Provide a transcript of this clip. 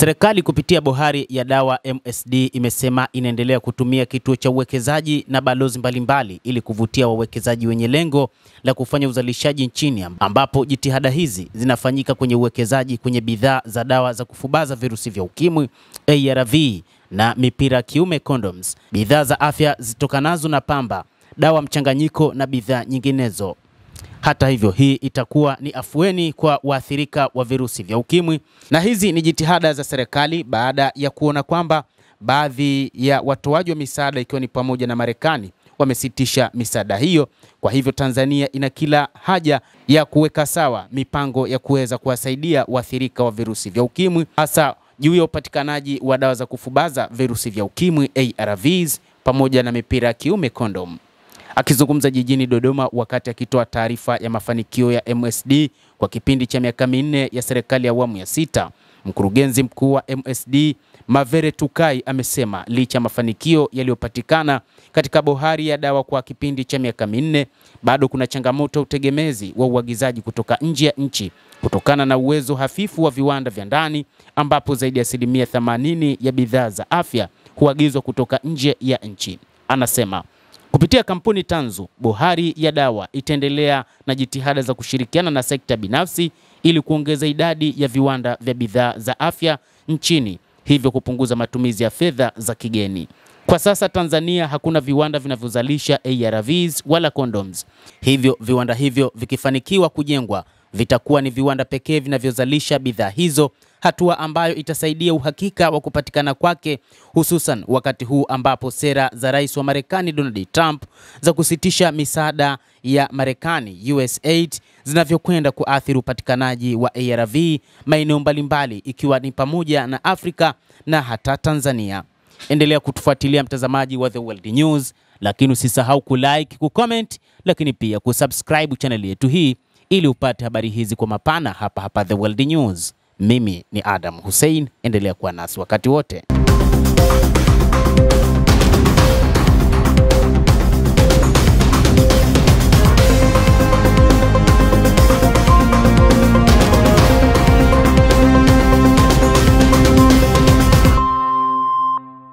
Serikali kupitia bohari ya dawa MSD imesema inaendelea kutumia kituo cha uwekezaji na balozi mbalimbali ili kuvutia wawekezaji wenye lengo la kufanya uzalishaji nchini, ambapo jitihada hizi zinafanyika kwenye uwekezaji kwenye bidhaa za dawa za kufubaza virusi vya ukimwi ARV na mipira ya kiume condoms, bidhaa za afya zitokanazo na pamba, dawa mchanganyiko na bidhaa nyinginezo. Hata hivyo, hii itakuwa ni afueni kwa waathirika wa virusi vya ukimwi, na hizi ni jitihada za serikali baada ya kuona kwamba baadhi ya watoaji wa misaada ikiwa ni pamoja na Marekani wamesitisha misaada hiyo. Kwa hivyo Tanzania ina kila haja ya kuweka sawa mipango ya kuweza kuwasaidia waathirika wa virusi vya ukimwi, hasa juu ya upatikanaji wa dawa za kufubaza virusi vya ukimwi ARVs pamoja na mipira ya kiume condom. Akizungumza jijini Dodoma wakati akitoa taarifa ya mafanikio ya MSD kwa kipindi cha miaka 4 ya serikali ya awamu ya 6, mkurugenzi mkuu wa MSD Mavere Tukai amesema licha mafanikio yaliyopatikana katika bohari ya dawa kwa kipindi cha miaka 4, bado kuna changamoto ya utegemezi wa uagizaji kutoka nje ya nchi kutokana na uwezo hafifu wa viwanda vya ndani, ambapo zaidi ya 80% ya bidhaa za afya huagizwa kutoka nje ya nchi. Anasema kupitia kampuni tanzu, bohari ya dawa itaendelea na jitihada za kushirikiana na sekta binafsi ili kuongeza idadi ya viwanda vya bidhaa za afya nchini, hivyo kupunguza matumizi ya fedha za kigeni. Kwa sasa Tanzania hakuna viwanda vinavyozalisha ARVs wala condoms. Hivyo viwanda hivyo vikifanikiwa kujengwa, vitakuwa ni viwanda pekee vinavyozalisha bidhaa hizo, hatua ambayo itasaidia uhakika wa kupatikana kwake, hususan wakati huu ambapo sera za Rais wa Marekani Donald Trump za kusitisha misaada ya Marekani USAID zinavyokwenda kuathiri upatikanaji wa ARV maeneo mbalimbali, ikiwa ni pamoja na Afrika na hata Tanzania. Endelea kutufuatilia mtazamaji wa The World News, lakini usisahau kulike, kucomment, lakini pia kusubscribe channel yetu hii ili upate habari hizi kwa mapana hapa The World News. Mimi ni Adam Hussein, endelea kuwa nasi wakati wote.